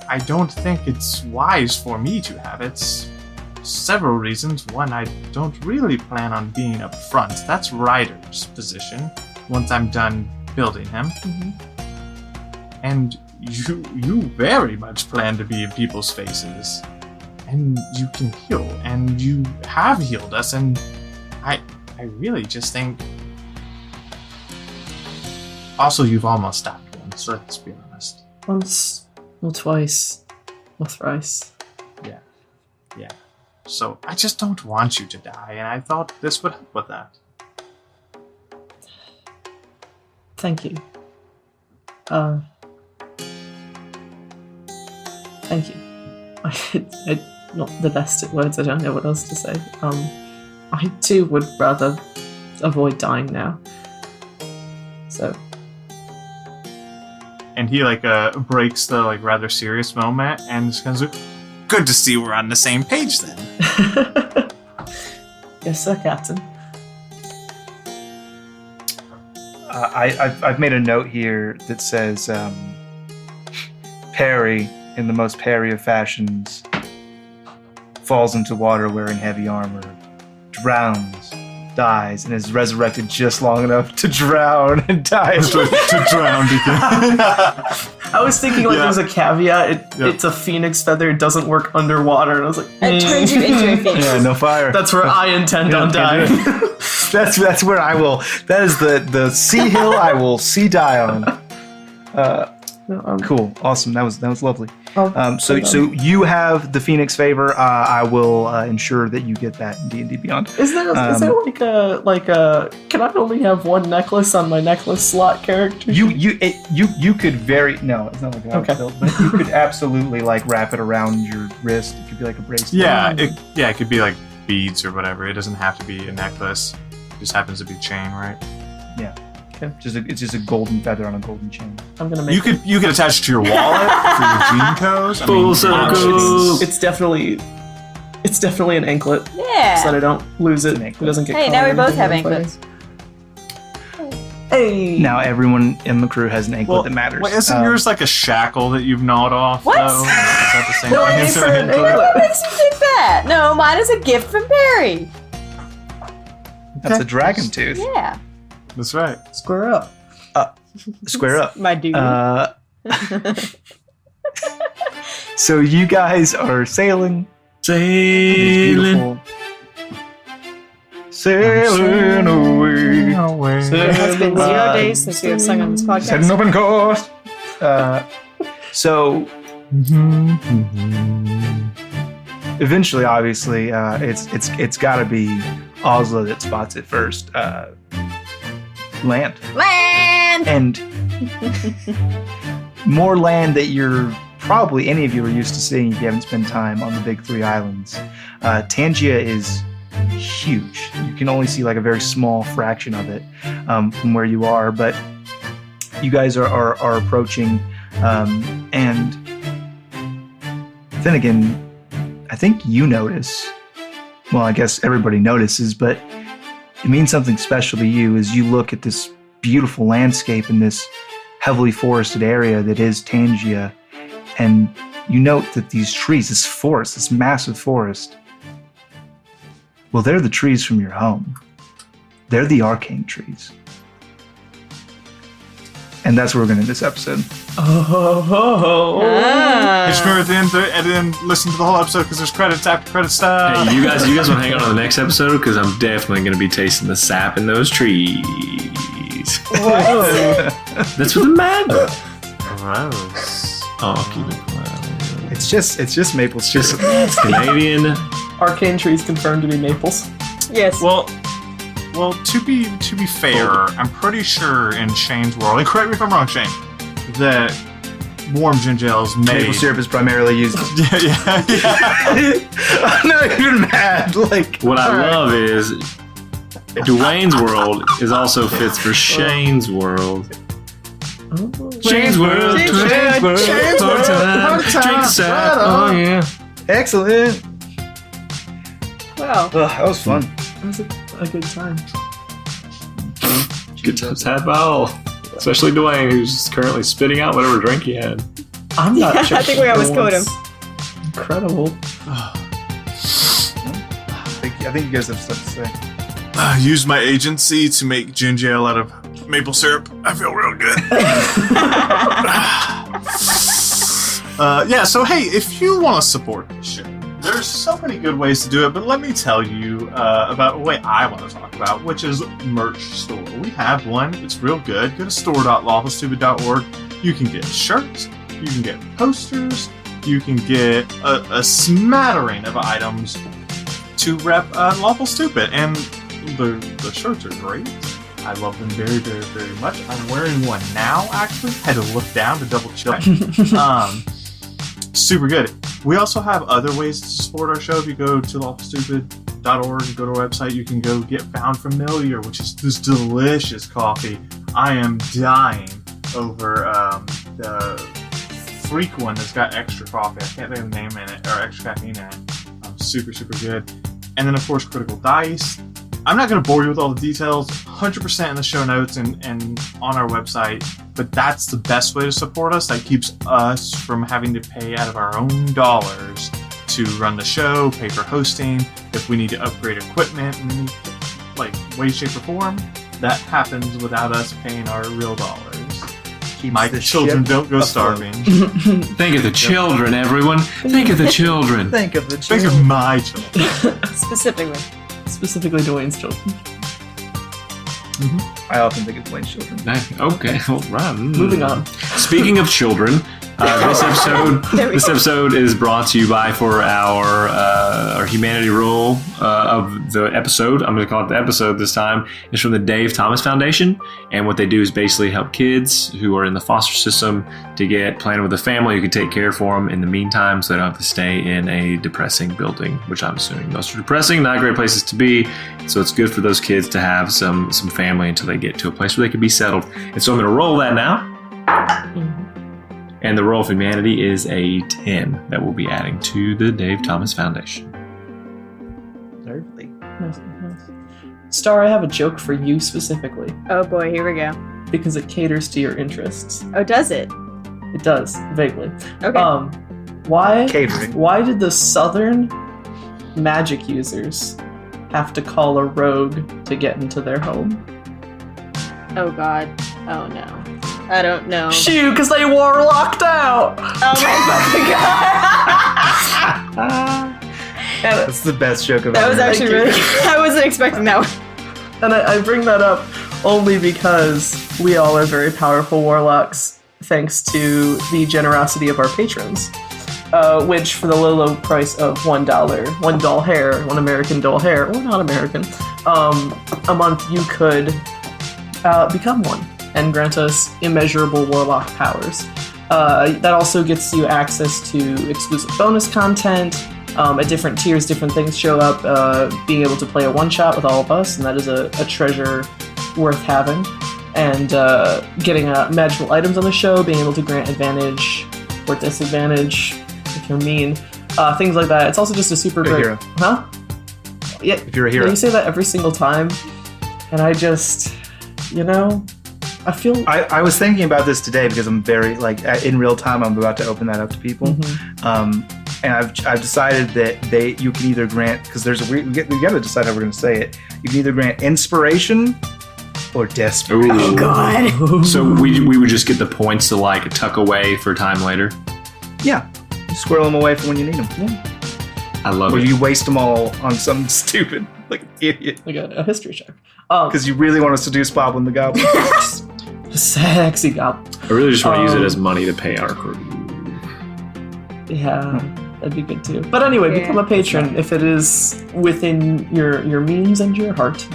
I don't think it's wise for me to have it. Several reasons. One, I don't really plan on being up front. That's Ryder's position once I'm done building him. Mm-hmm. And you very much plan to be in people's faces. And you can heal, and you have healed us, and I really just think... Also, you've almost died once, let's be honest. Once, or twice, or thrice. Yeah. So, I just don't want you to die, and I thought this would help with that. Thank you. Thank you. I'm not the best at words, I don't know what else to say. I too would rather avoid dying now. So... And he breaks the rather serious moment and just kind of good to see we're on the same page then. Yes, sir, Captain. I've made a note here that says Perry, in the most Perry of fashions, falls into water wearing heavy armor, drowns, dies, and is resurrected just long enough to drown and die. to drown again. I was thinking there's a caveat. It's a phoenix feather. It doesn't work underwater. And I was like, It turns you into a phoenix. Yeah, no fire. That's where I intend on dying. That's where I will. That is the sea hill I will see die on. Cool, awesome. That was lovely. So you have the Phoenix favor. I will ensure that you get that in D&D Beyond. Is there like a? Can I only have one necklace on my necklace slot character? You could very no, it's not like that. Okay. Built, but you could absolutely wrap it around your wrist. It could be like a bracelet. Yeah, it could be like beads or whatever. It doesn't have to be a necklace. It just happens to be chain, right? Yeah. Okay. It's just a golden feather on a golden chain. I'm gonna make. You could attach it to your wallet for your gene codes. Full circle. It's definitely an anklet. Yeah. So that I don't lose it. It doesn't get. Hey, caught now or we both anything have on anklets. fire. Hey. Now everyone in the crew has an anklet that matters. Wait, isn't yours like a shackle that you've gnawed off? What? Though? Is that the same No, thing? it's for an What anklet. makes you think that? No, mine is a gift from Barry. That's a dragon tooth. Yeah. That's right. Square up. Square up. My dude. So you guys are sailing. Sailing. Sailing away. It's been 0 days since we have sung on this podcast. Set an open course. So eventually, obviously, it's got to be Oslo that spots it first. Land. And more land that you're probably any of you are used to seeing if you haven't spent time on the big three islands. Tangia is huge. You can only see like a very small fraction of it from where you are, but you guys are approaching, and Finnegan, I think you notice, well, I guess everybody notices, but it means something special to you as you look at this beautiful landscape in this heavily forested area that is Tangia, and you note that these trees, this forest, this massive forest, well, they're the trees from your home. They're the arcane trees. And that's where we're going to end this episode. Just remember at the end, listen to the whole episode because there's credits after credit stuff. Hey, you guys want to hang on to the next episode because I'm definitely going to be tasting the sap in those trees. What? That's what the man does. Gross. Oh, keep it quiet. It's just maple syrup. It's Canadian. Arcane trees confirmed to be maples. Yes. Well, to be fair, I'm pretty sure in Shane's world, and correct me if I'm wrong, Shane, that warm ginger ale is made. Maple syrup is primarily used. yeah. I'm not even mad. Like, What I love is Dwayne's world is also fits for Shane's world. Shane's world. Shane's world. Drink the sap. Oh yeah. excellent. Well, That was fun. That was a good time. Good times had by all. Especially Dwayne, who's currently spitting out whatever drink he had. I'm not sure. I think we almost killed him. Incredible. I think you guys have stuff to say. Use my agency to make ginger ale out of maple syrup. I feel real good. So hey, if you want to support this show, there's so many good ways to do it, but let me tell you about a way I want to talk about, which is merch store. We have one. It's real good. Go to store.lawfulstupid.org. You can get shirts. You can get posters. You can get a smattering of items to rep Lawful Stupid. And the shirts are great. I love them very, very, very much. I'm wearing one now, actually. Had to look down to double check. Super good. We also have other ways to support our show. If you go to lawfulstupid.org and go to our website, you can go get Found Familiar, which is this delicious coffee. I am dying over the Freak one that's got extra coffee. I can't think of the name in it, or extra caffeine in it. Super, super good. And then, of course, Critical Dice. I'm not going to bore you with all the details, 100% in the show notes and on our website, but that's the best way to support us. That keeps us from having to pay out of our own dollars to run the show, pay for hosting. If we need to upgrade equipment in any way, shape, or form, that happens without us paying our real dollars. My children don't go starving. Think of the children, everyone. Think of the children. Think of the Think children. of my children. Specifically Dwayne's children. I often think of Dwayne's children. Okay, all right. Moving on. Speaking of children, this episode is brought to you by for our humanity role of the episode. I'm going to call it the episode this time. It's from the Dave Thomas Foundation, and what they do is basically help kids who are in the foster system to get planted with a family who can take care for them in the meantime, so they don't have to stay in a depressing building, which I'm assuming most are depressing, not great places to be. So it's good for those kids to have some family until they get to a place where they can be settled. And so I'm going to roll that now. And the roll of humanity is a 10 that we'll be adding to the Dave Thomas Foundation. Thirdly. Nice. Star, I have a joke for you specifically oh boy, here we go. because it caters to your interests. Oh, does it? It does, vaguely. Okay. Catering. Why did the southern magic users have to call a rogue to get into their home? Oh god. Oh no. I don't know. Shoot, because they were locked out! Oh my god. That's the best joke I've That ever was heard. actually really. I wasn't expecting that one. And I bring that up only because we all are very powerful warlocks, thanks to the generosity of our patrons. Which, for the low price of $1, one doll hair, one American doll hair, or not American, a month you could become one and grant us immeasurable warlock powers. That also gets you access to exclusive bonus content. At different tiers, different things show up. Being able to play a one-shot with all of us, and that is a treasure worth having. And getting magical items on the show, being able to grant advantage or disadvantage, if you're mean, things like that. It's also just a super You're a great... hero. Huh? Yeah, If you're a hero. You say that every single time, and I just, I feel... I was thinking about this today because I'm very, in real time, I'm about to open that up to people. Mm-hmm. And I've decided that you can either grant, because there's we got to decide how we're going to say it. You can either grant inspiration or desperation. Ooh. Oh, God. So we would just get the points to tuck away for time later. Yeah. You squirrel them away for when you need them. Yeah. I love Or it. you waste them all on something stupid, like an idiot. Like a history check. Because you really want us to do Spoblin the Goblin. Sexy goblin. I really just want to use it as money to pay our crew. Yeah, that'd be good too. But anyway, Yeah. become a patron if it is within your means and your heart.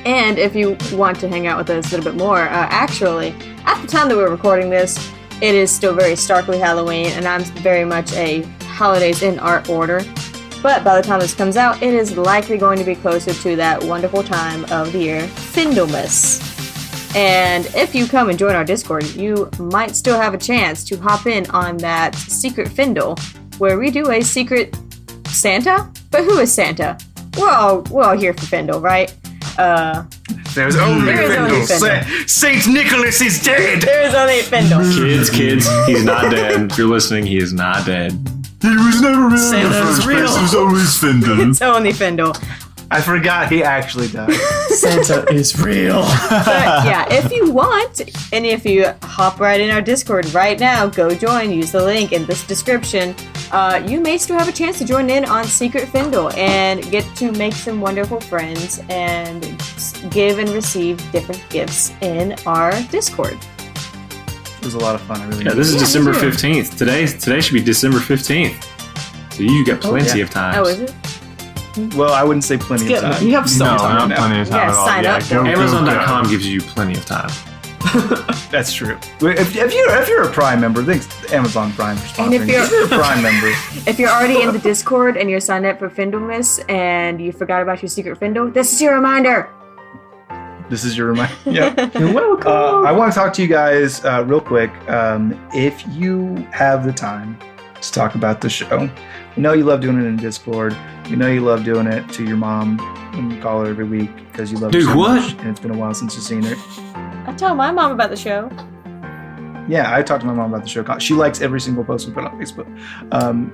And if you want to hang out with us a little bit more, actually, at the time that we're recording this, it is still very starkly Halloween, and I'm very much a holidays in art order. But by the time this comes out, it is likely going to be closer to that wonderful time of the year, Findlemas. And if you come and join our Discord, you might still have a chance to hop in on that secret Findle, where we do a secret Santa? But who is Santa? We're all here for Findle, right? There's only There is only Findle. Findle. Saint Nicholas is dead. There is only Findle. Kids, he's not dead. If you're listening, he is not dead. He was never really Santa's real. It was always Findle. It's only Findle. I forgot he actually died. Santa is real. But yeah, if you want, and if you hop right in our Discord right now, go join, use the link in this description. You may still have a chance to join in on Secret Findle and get to make some wonderful friends and give and receive different gifts in our Discord. It was a lot of fun. I really Yeah, this is Yeah, December me too. 15th. Today should be December 15th. So you got plenty of time. Oh, is it? Well, I wouldn't say plenty of Yeah, time. you have some No, time not now. plenty of time Yeah, at all. sign up. Go, Amazon.com gives you plenty of time. That's true. If you're a Prime member, thanks Amazon Prime for And if sponsoring. you're- If you're a Prime member, If you're already in the Discord and you're signed up for Findlemas and you forgot about your secret Findle, this is your reminder. this is your reminder. Yeah. You're welcome. I want to talk to you guys real quick. If you have the time to talk about the show, we know you love doing it in Discord. We know you love doing it to your mom when you call her every week because you love her Dude, so what? much, and it's been a while since you've seen her. I told my mom about the show. Yeah, I talked to my mom about the show. She likes every single post we put on Facebook,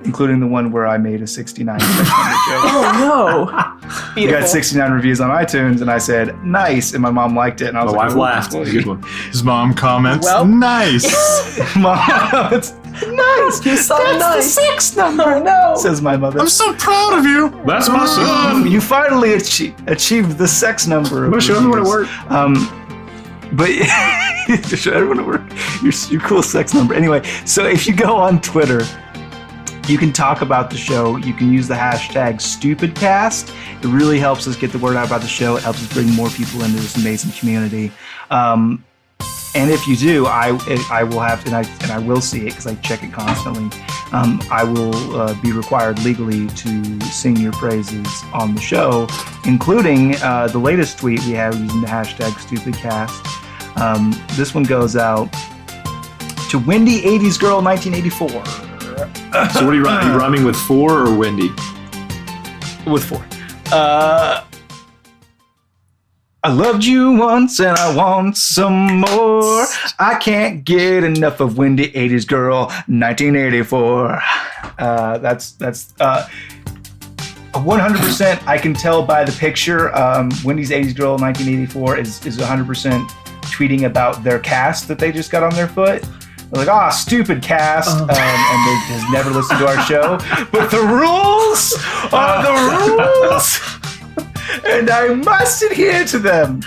including the one where I made a 69 sex number joke. Oh We got 69 reviews on iTunes, and I said, nice, and my mom liked it, and I was My like, wife "Ooh, laughed. It was a good one. His mom comments, Well- nice. Mom, it's nice. You sound nice. The sex number, Oh no. says my mother. I'm so proud of you. That's my son. You finally achieved the sex number. I'm gonna show everyone at work. But show everyone at work. Your cool sex number. Anyway, so if you go on Twitter, you can talk about the show. You can use the hashtag StupidCast. It really helps us get the word out about the show. It helps us bring more people into this amazing community. And if you do, I will have, and I will see it because I check it constantly. I will be required legally to sing your praises on the show, including the latest tweet we have using the hashtag StupidCast. This one goes out to Windy 80s Girl 1984. So what are you rhyming? Are you rhyming with 4 or Wendy? With 4. I loved you once and I want some more. I can't get enough of Windy 80s Girl 1984. That's 100%. I can tell by the picture. Wendy's 80s Girl 1984 is 100% tweeting about their cast that they just got on their foot. They're like, stupid cast, and they has never listened to our show. But the rules are the rules. And I must adhere to them.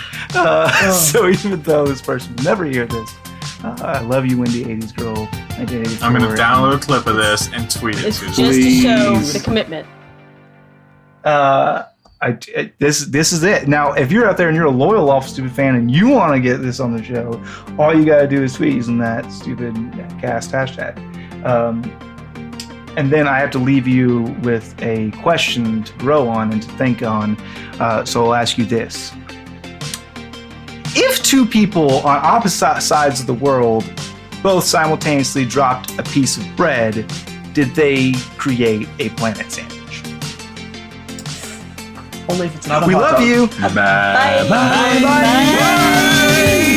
So even though this person will never hear this, I love you, Windy 80s Girl 1984. I'm going to download a clip of this and tweet it It's to just you. to show Please. the commitment. This is it. Now, if you're out there and you're a loyal Lawful Stupid fan and you want to get this on the show, all you got to do is tweet using that stupid cast hashtag. And then I have to leave you with a question to grow on and to think on. So I'll ask you this. If two people on opposite sides of the world both simultaneously dropped a piece of bread, did they create a planet sandwich? Only if it's not a We hot love dog. you. Bye. Bye. Bye.